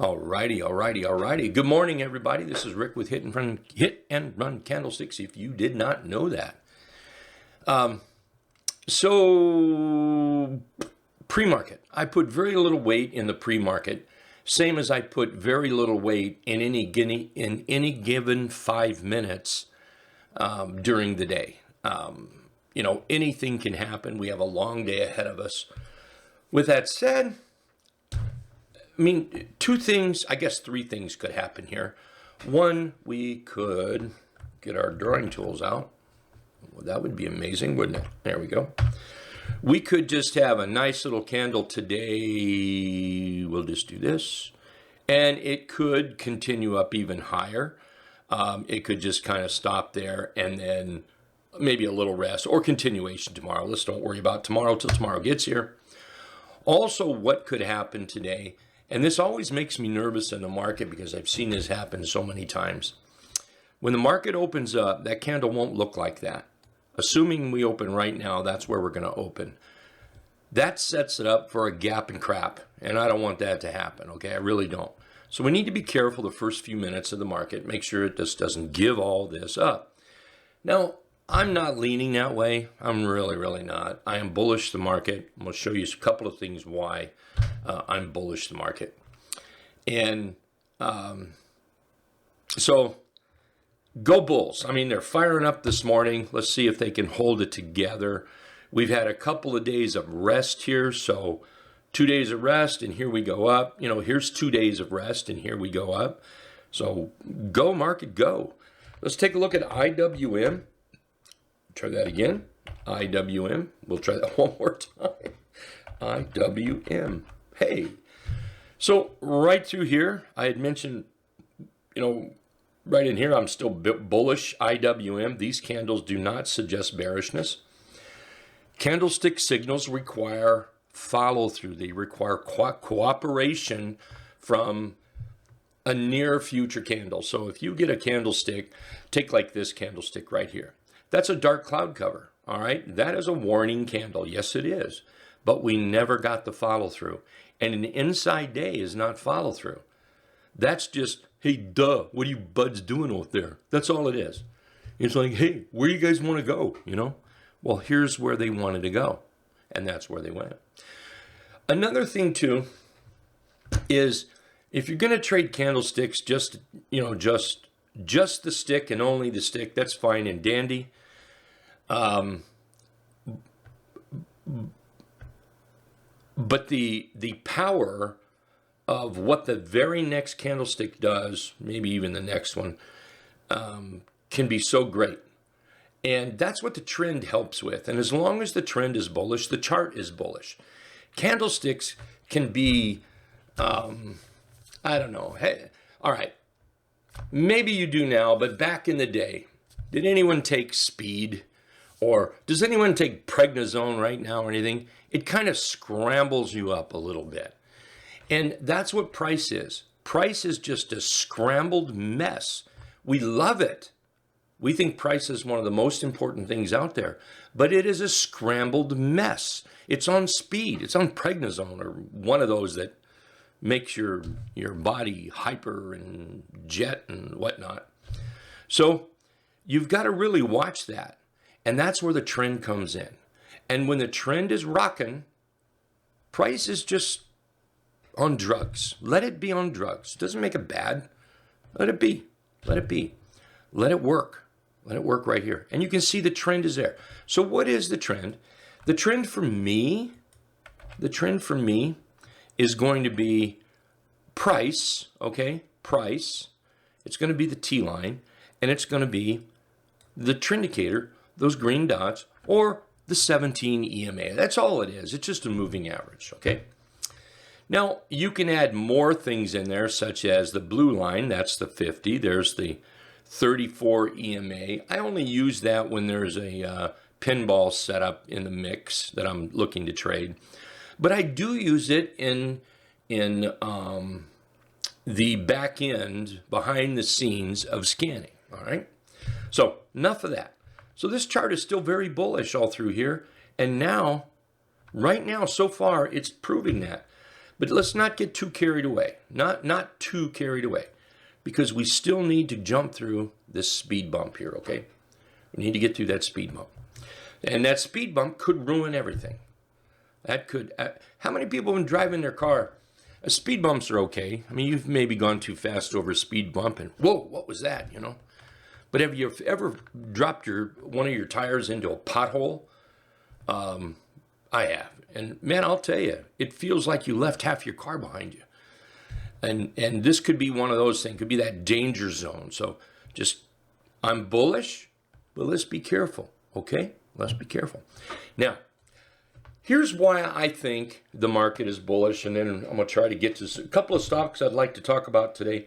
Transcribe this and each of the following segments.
Alrighty. Good morning, everybody. This is Rick with Hit and Run Candlesticks, if you did not know that. So pre-market. I put very little weight in the pre-market, same as I put very little weight in any given 5 minutes during the day. Anything can happen. We have a long day ahead of us. With that said, two things, I guess three things could happen here. One, we could get our drawing tools out. Well, that would be amazing, wouldn't it? There we go. We could just have a nice little candle today. We'll just do this. And it could continue up even higher. It could just kind of stop there and then maybe a little rest or continuation tomorrow. Let's don't worry about tomorrow till tomorrow gets here. Also, what could happen today, and this always makes me nervous in the market because I've seen this happen so many times. When the market opens up, that candle won't look like that. Assuming we open right now, that's where we're going to open. That sets it up for a gap and crap, and I don't want that to happen, okay? I really don't. So we need to be careful the first few minutes of the market, make sure it just doesn't give all this up. Now, I'm not leaning that way. I'm really not. I am bullish the market. I'm going to show you a couple of things why I'm bullish the market. And so go Bulls. They're firing up this morning. Let's see if they can hold it together. We've had a couple of days of rest here. So 2 days of rest and here we go up. Here's 2 days of rest and here we go up. So go market, go. Let's take a look at IWM. Try that again. IWM. We'll try that one more time. IWM. Hey. So right through here, I had mentioned, right in here, I'm still bullish IWM. These candles do not suggest bearishness. Candlestick signals require follow through. They require cooperation from a near future candle. So if you get a candlestick, take like this candlestick right here. That's a dark cloud cover, all right? That is a warning candle. Yes, it is. But we never got the follow through. And an inside day is not follow through. That's just, hey, duh, what are you buds doing out there? That's all it is. It's like, hey, where you guys want to go, Well, here's where they wanted to go. And that's where they went. Another thing, too, is if you're going to trade candlesticks, just the stick and only the stick, that's fine and dandy. But the power of what the very next candlestick does, maybe even the next one, can be so great. And that's what the trend helps with. And as long as the trend is bullish, the chart is bullish. Candlesticks can be, I don't know. Hey, all right. Maybe you do now, but back in the day, did anyone take speed? Or does anyone take prednisone right now or anything? It kind of scrambles you up a little bit. And that's what price is. Price is just a scrambled mess. We love it. We think price is one of the most important things out there. But it is a scrambled mess. It's on speed. It's on prednisone or one of those that makes your body hyper and jet and whatnot. So you've got to really watch that. And that's where the trend comes in. And when the trend is rocking, price is just on drugs. Let it be on drugs. It doesn't make it bad. Let it be. Let it be. Let it work. Let it work right here. And you can see the trend is there. So what is the trend? The trend for me is going to be price, okay? Price. It's going to be the T line, and it's going to be the Trendicator, those green dots, or the 17 EMA. That's all it is. It's just a moving average, okay? Now, you can add more things in there, such as the blue line. That's the 50. There's the 34 EMA. I only use that when there's a pinball setup in the mix that I'm looking to trade. But I do use it in the back end, behind the scenes of scanning, all right? So enough of that. So this chart is still very bullish all through here. And now, right now, so far, it's proving that. But let's not get too carried away. Not too carried away, because we still need to jump through this speed bump here, okay? We need to get through that speed bump. And that speed bump could ruin everything. That could, how many people have been driving their car? Speed bumps are okay. I mean, you've maybe gone too fast over a speed bump and, whoa, what was that, you know? But have you ever dropped one of your tires into a pothole? I have. And man, I'll tell you, it feels like you left half your car behind you. And this could be one of those things, could be that danger zone. So just, I'm bullish, but let's be careful, okay? Let's be careful. Now, here's why I think the market is bullish, and then I'm going to try to get to a couple of stocks I'd like to talk about today.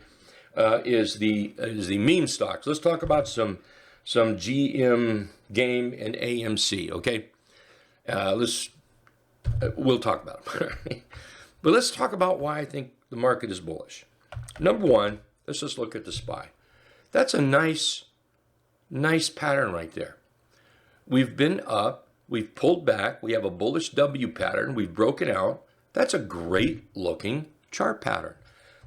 Is the meme stocks. Let's talk about some GM game and AMC. Okay, we'll talk about them. But let's talk about why I think the market is bullish. Number one, let's just look at the SPY. That's a nice pattern right there. We've been up, we've pulled back, we have a bullish W pattern, we've broken out. That's a great looking chart pattern.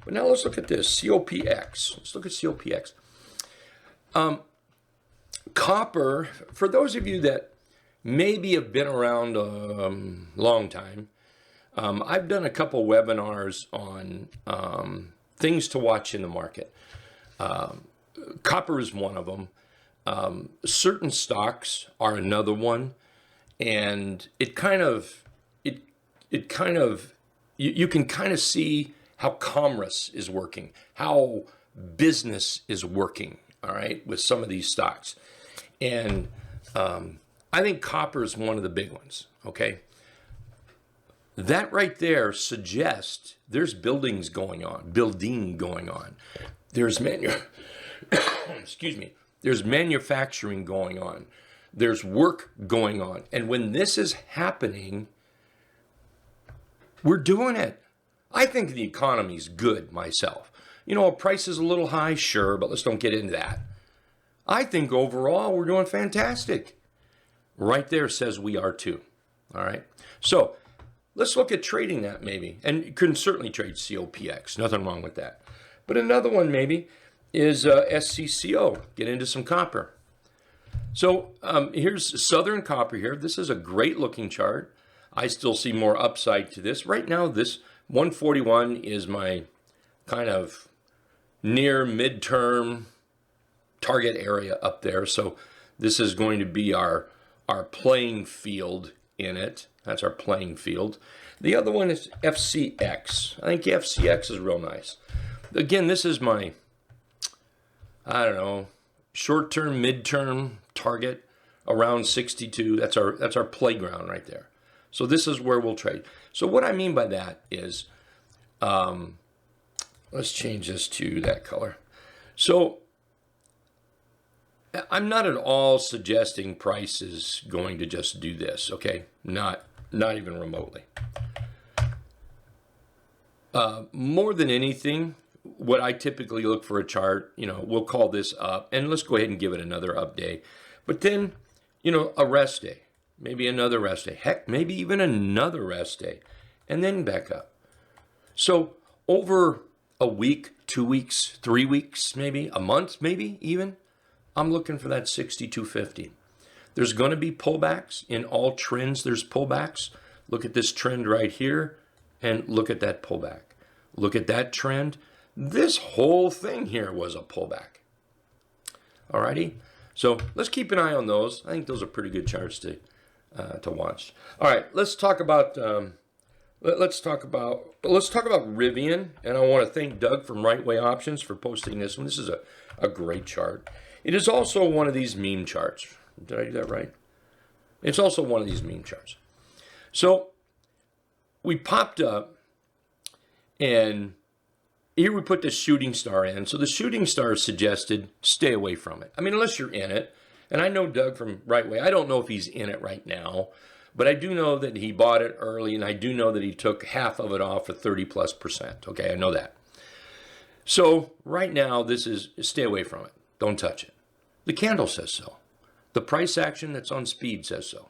But now let's look at this, COPX. Let's look at COPX. Copper, for those of you that maybe have been around a long time, I've done a couple webinars on things to watch in the market. Copper is one of them. Certain stocks are another one. And it kind of, you can kind of see how commerce is working, how business is working, all right, with some of these stocks. And I think copper is one of the big ones, okay? That right there suggests there's building going on. There's there's manufacturing going on. There's work going on. And when this is happening, we're doing it. I think the economy's good myself. You know, price is a little high, sure, but let's don't get into that. I think overall we're doing fantastic. Right there says we are too. All right. So let's look at trading that maybe. And you can certainly trade COPX. Nothing wrong with that. But another one maybe is SCCO. Get into some copper. So here's Southern Copper here. This is a great looking chart. I still see more upside to this. Right now, this 141 is my kind of near midterm target area up there. So this is going to be our playing field in it. That's our playing field. The other one is FCX. I think FCX is real nice. Again, this is my, I don't know, short-term, midterm target around 62. That's our playground right there. So this is where we'll trade. So what I mean by that is, let's change this to that color. So I'm not at all suggesting price is going to just do this, okay? Not even remotely. More than anything, what I typically look for a chart, you know, we'll call this up, and let's go ahead and give it another up day. But then, you know, a rest day, maybe another rest day, heck, maybe even another rest day, and then back up. So over a week, 2 weeks, 3 weeks, maybe a month, maybe even, I'm looking for that 62.50. There's going to be pullbacks in all trends. There's pullbacks. Look at this trend right here, and look at that pullback. Look at that trend. This whole thing here was a pullback. Alrighty, so let's keep an eye on those. I think those are pretty good charts to watch. All right, let's talk about RIVN, and I want to thank Doug from Right Way Options for posting this one. This is a great chart. It is also one of these meme charts. Did I do that right? It's also one of these meme charts. So we popped up, and here we put the shooting star in. So the shooting star suggested stay away from it. I mean, unless you're in it. And I know Doug from Right Way. I don't know if he's in it right now, but I do know that he bought it early, and I do know that he took half of it off for 30+%. Okay, I know that. So right now, this is stay away from it. Don't touch it. The candle says so. The price action that's on speed says so.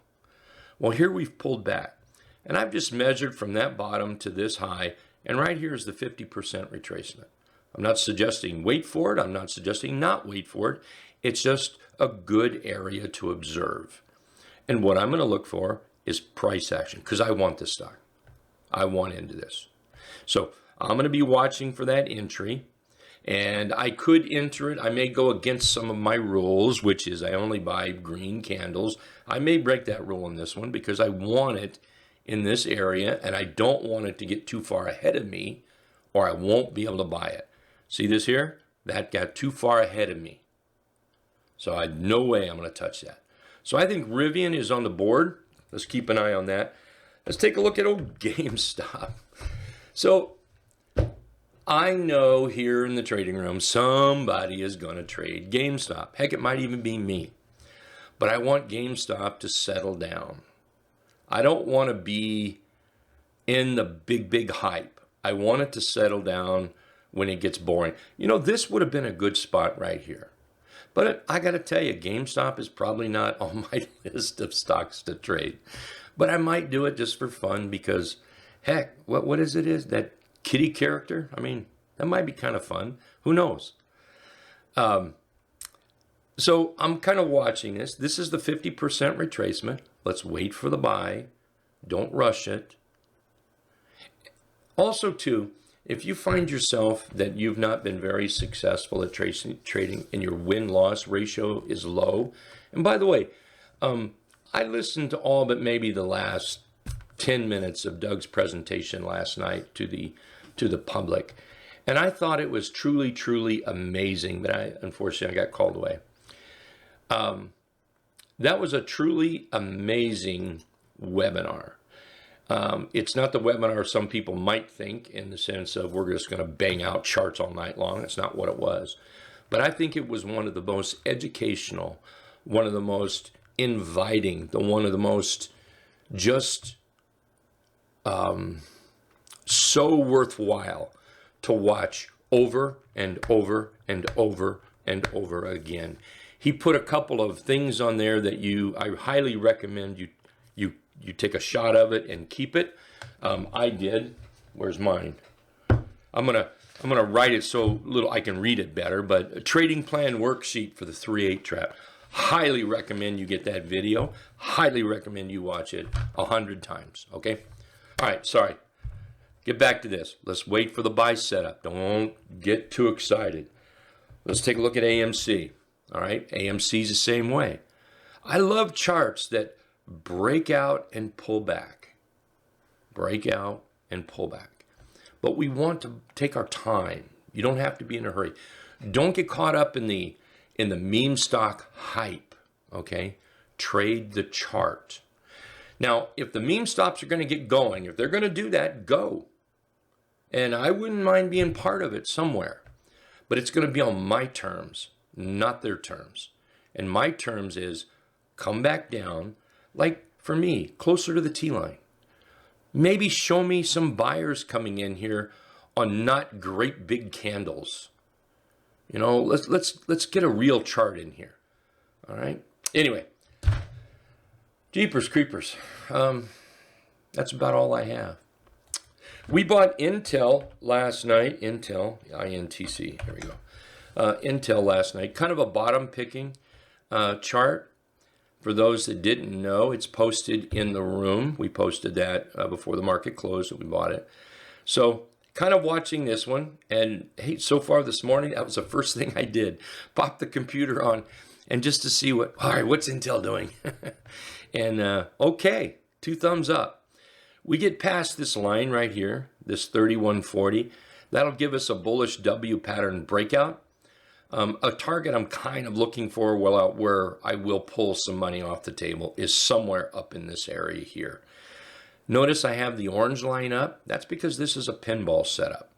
Well, here we've pulled back. And I've just measured from that bottom to this high, and right here is the 50% retracement. I'm not suggesting wait for it. I'm not suggesting not wait for it. It's just a good area to observe. And what I'm going to look for is price action, because I want this stock. I want into this. So I'm going to be watching for that entry, and I could enter it. I may go against some of my rules, which is I only buy green candles. I may break that rule in this one because I want it in this area, and I don't want it to get too far ahead of me, or I won't be able to buy it. See this here? That got too far ahead of me. So I no way I'm going to touch that. So I think RIVN is on the board. Let's keep an eye on that. Let's take a look at old GameStop. So I know here in the trading room, somebody is going to trade GameStop. Heck, it might even be me. But I want GameStop to settle down. I don't want to be in the big hype. I want it to settle down when it gets boring. You know, this would have been a good spot right here. But I got to tell you, GameStop is probably not on my list of stocks to trade. But I might do it just for fun because, heck, what is it? Is that kitty character? I mean, that might be kind of fun. Who knows? So I'm kind of watching this. This is the 50% retracement. Let's wait for the buy. Don't rush it. Also, too, if you find yourself that you've not been very successful at trading and your win-loss ratio is low, and by the way, I listened to all but maybe the last 10 minutes of Doug's presentation last night to the public, and I thought it was truly amazing, but unfortunately I got called away. That was a truly amazing webinar. It's not the webinar some people might think in the sense of we're just going to bang out charts all night long. That's not what it was. But I think it was one of the most educational, one of the most inviting, one of the most just so worthwhile to watch over and over and over and over again. He put a couple of things on there that I highly recommend you take a shot of it and keep it. I did. Where's mine? I'm gonna write it so I can read it better. But a trading plan worksheet for the 3/8 trap. Highly recommend you get that video. Highly recommend you watch it 100 times. Okay. All right. Sorry. Get back to this. Let's wait for the buy setup. Don't get too excited. Let's take a look at AMC. All right. AMC's the same way. I love charts that break out and pull back. Break out and pull back. But we want to take our time. You don't have to be in a hurry. Don't get caught up in the meme stock hype, okay? Trade the chart. Now, if the meme stocks are going to get going, if they're going to do that, go. And I wouldn't mind being part of it somewhere. But it's going to be on my terms, not their terms. And my terms is come back down, like for me, closer to the T-line. Maybe show me some buyers coming in here on not great big candles. You know, let's get a real chart in here. All right. Anyway, jeepers creepers. That's about all I have. We bought Intel last night. Intel, INTC. Here we go. Intel last night. Kind of a bottom picking chart. For those that didn't know, it's posted in the room. We posted that before the market closed, and we bought it. So kind of watching this one. And hey, so far this morning, that was the first thing I did. Pop the computer on and just to see all right, what's Intel doing? And okay, 2 thumbs up. We get past this line right here, this 3140. That'll give us a bullish W pattern breakout. A target I'm kind of looking for where I will pull some money off the table is somewhere up in this area here. Notice I have the orange line up. That's because this is a pinball setup.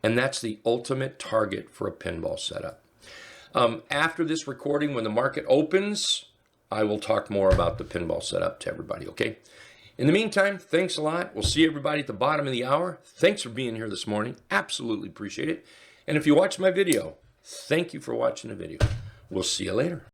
And that's the ultimate target for a pinball setup. After this recording, when the market opens, I will talk more about the pinball setup to everybody, okay? In the meantime, thanks a lot. We'll see everybody at the bottom of the hour. Thanks for being here this morning. Absolutely appreciate it. And if you watch my video, thank you for watching the video. We'll see you later.